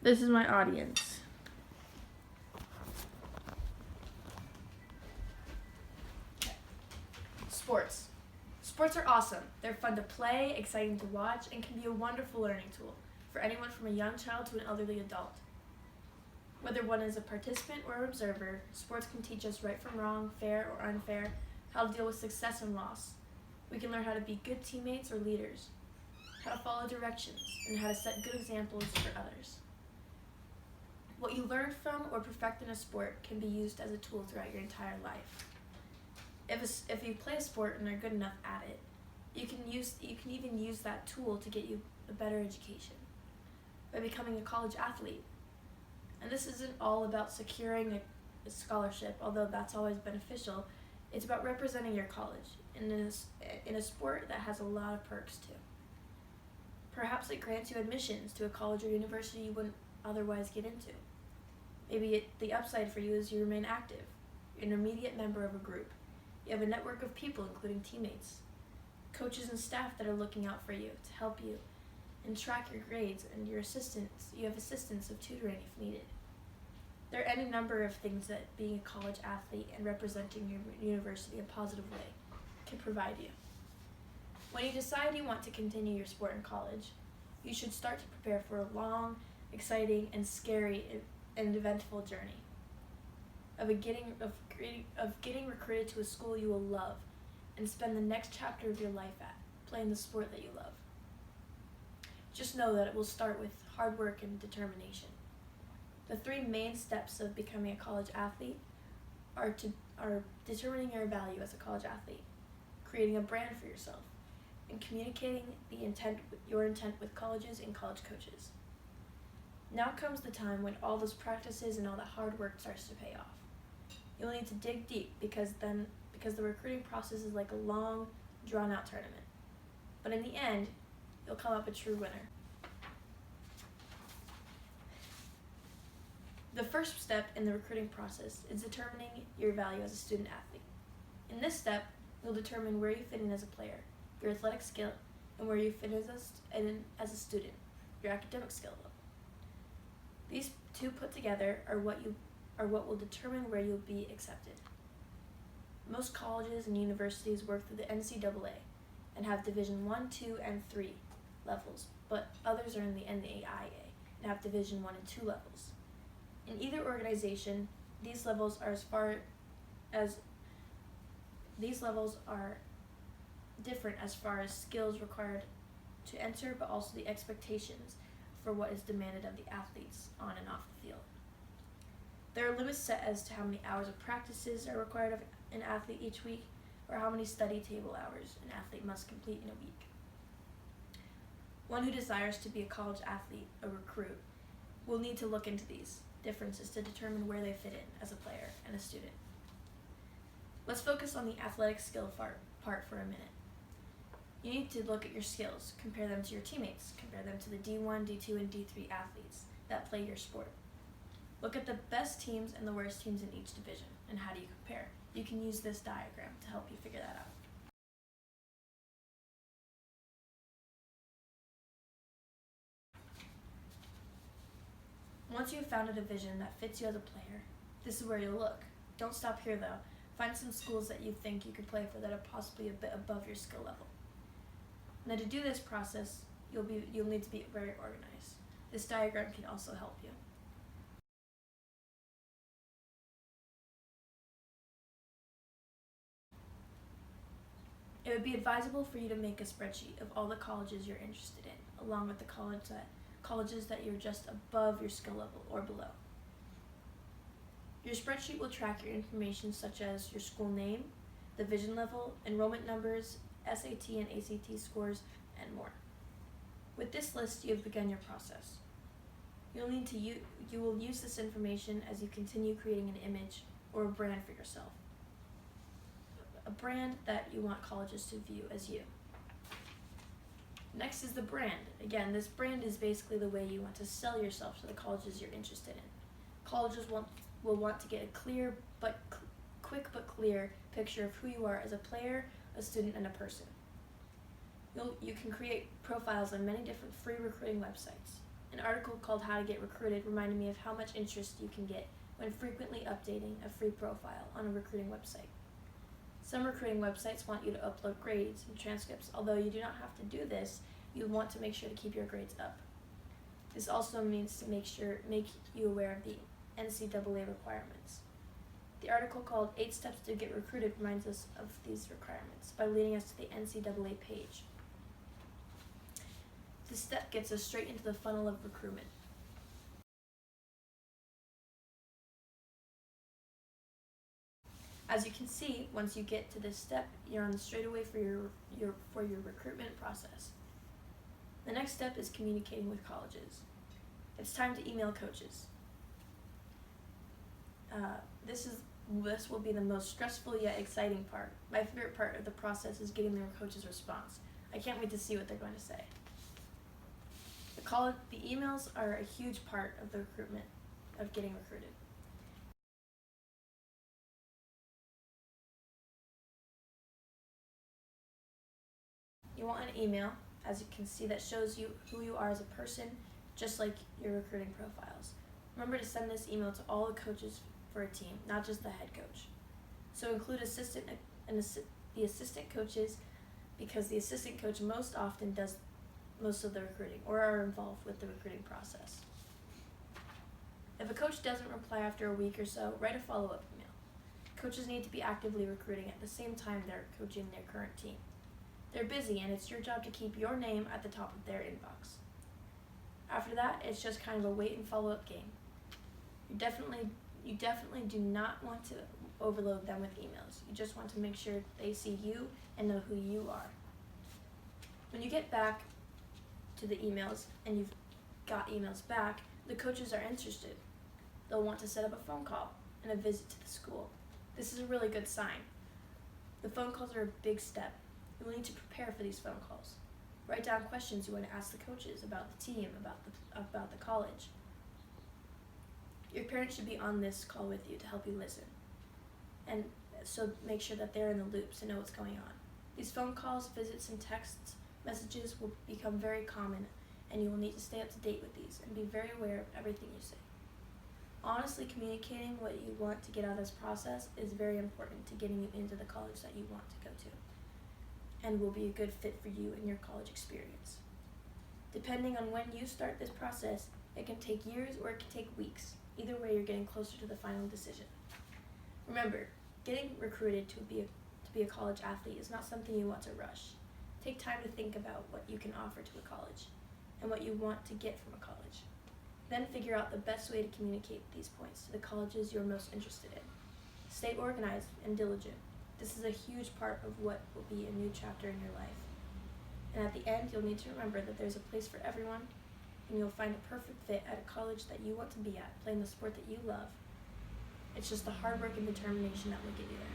This is my audience. Sports. Sports are awesome. They're fun to play, exciting to watch, and can be a wonderful learning tool for anyone from a young child to an elderly adult. Whether one is a participant or an observer, sports can teach us right from wrong, fair or unfair, how to deal with success and loss. We can learn how to be good teammates or leaders, how to follow directions, and how to set good examples for others. What you learn from or perfect in a sport can be used as a tool throughout your entire life. If you play a sport and are good enough at it, you can even use that tool to get you a better education by becoming a college athlete. And this isn't all about securing a scholarship, although that's always beneficial. It's about representing your college in a sport that has a lot of perks too. Perhaps it grants you admissions to a college or university you wouldn't otherwise get into. Maybe the upside for you is you remain active. You're an immediate member of a group. You have a network of people, including teammates, coaches and staff that are looking out for you to help you and track your grades, and your assistants. You have assistance of tutoring if needed. There are any number of things that being a college athlete and representing your university in a positive way can provide you. When you decide you want to continue your sport in college, you should start to prepare for a long, exciting, and scary and eventful journey of getting recruited to a school you will love and spend the next chapter of your life at, playing the sport that you love. Just know that it will start with hard work and determination. The three main steps of becoming a college athlete are determining your value as a college athlete, creating a brand for yourself, and communicating your intent with colleges and college coaches. Now comes the time when all those practices and all that hard work starts to pay off. You'll need to dig deep because the recruiting process is like a long, drawn-out tournament. But in the end, you'll come up a true winner. The first step in the recruiting process is determining your value as a student athlete. In this step, you'll determine where you fit in as a player, your athletic skill, and where you fit as a student, your academic skill level. These two put together are what will determine where you'll be accepted. Most colleges and universities work through the NCAA and have Division 1, 2, and 3 levels, but others are in the NAIA and have Division 1 and 2 levels. In either organization, these levels are different as far as skills required to enter, but also the expectations for what is demanded of the athletes on and off the field. There are limits set as to how many hours of practices are required of an athlete each week, or how many study table hours an athlete must complete in a week. One who desires to be a college athlete, a recruit, will need to look into these differences to determine where they fit in as a player and a student. Let's focus on the athletic skill part for a minute. You need to look at your skills, compare them to your teammates, compare them to the D1, D2, and D3 athletes that play your sport. Look at the best teams and the worst teams in each division, and how do you compare? You can use this diagram to help you figure that out. Once you have found a division that fits you as a player, this is where you'll look. Don't stop here though. Find some schools that you think you could play for that are possibly a bit above your skill level. Now to do this process, you'll need to be very organized. This diagram can also help you. It would be advisable for you to make a spreadsheet of all the colleges you're interested in, along with the colleges that you're just above your skill level or below. Your spreadsheet will track your information such as your school name, division level, enrollment numbers, SAT and ACT scores, and more. With this list, you have begun your process. You will use this information as you continue creating an image or a brand for yourself. A brand that you want colleges to view as you. Next is the brand. Again, this brand is basically the way you want to sell yourself to the colleges you're interested in. Colleges will want to get a quick but clear picture of who you are as a player, a student, and a person. You can create profiles on many different free recruiting websites. An article called How to Get Recruited reminded me of how much interest you can get when frequently updating a free profile on a recruiting website. Some recruiting websites want you to upload grades and transcripts. Although you do not have to do this, you want to make sure to keep your grades up. This also means to make you aware of the NCAA requirements. The article called 8 Steps to Get Recruited reminds us of these requirements by leading us to the NCAA page. This step gets us straight into the funnel of recruitment. As you can see, once you get to this step, you're on the straightaway for your recruitment process. The next step is communicating with colleges. It's time to email coaches. This will be the most stressful yet exciting part. My favorite part of the process is getting the coach's response. I can't wait to see what they're going to say. The emails are a huge part of the recruitment, of getting recruited. You want an email, as you can see, that shows you who you are as a person, just like your recruiting profiles. Remember to send this email to all the coaches for a team, not just the head coach. So include the assistant coaches, because the assistant coach most often does most of the recruiting or are involved with the recruiting process. If a coach doesn't reply after a week or so, write a follow-up email. Coaches need to be actively recruiting at the same time they're coaching their current team. They're busy, and it's your job to keep your name at the top of their inbox. After that, it's just kind of a wait and follow-up game. You definitely do not want to overload them with emails. You just want to make sure they see you and know who you are. When you get back to the emails and you've got emails back, the coaches are interested. They'll want to set up a phone call and a visit to the school. This is a really good sign. The phone calls are a big step. You will need to prepare for these phone calls. Write down questions you want to ask the coaches about the team, about the college. Your parents should be on this call with you to help you listen. And so make sure that they're in the loop to know what's going on. These phone calls, visits, and text messages will become very common, and you will need to stay up to date with these and be very aware of everything you say. Honestly communicating what you want to get out of this process is very important to getting you into the college that you want to go to, and will be a good fit for you and your college experience. Depending on when you start this process, it can take years or it can take weeks. Either way, you're getting closer to the final decision. Remember, getting recruited to be a college athlete is not something you want to rush. Take time to think about what you can offer to a college and what you want to get from a college. Then figure out the best way to communicate these points to the colleges you're most interested in. Stay organized and diligent. This is a huge part of what will be a new chapter in your life. And at the end, you'll need to remember that there's a place for everyone, and you'll find a perfect fit at a college that you want to be at, playing the sport that you love. It's just the hard work and determination that will get you there.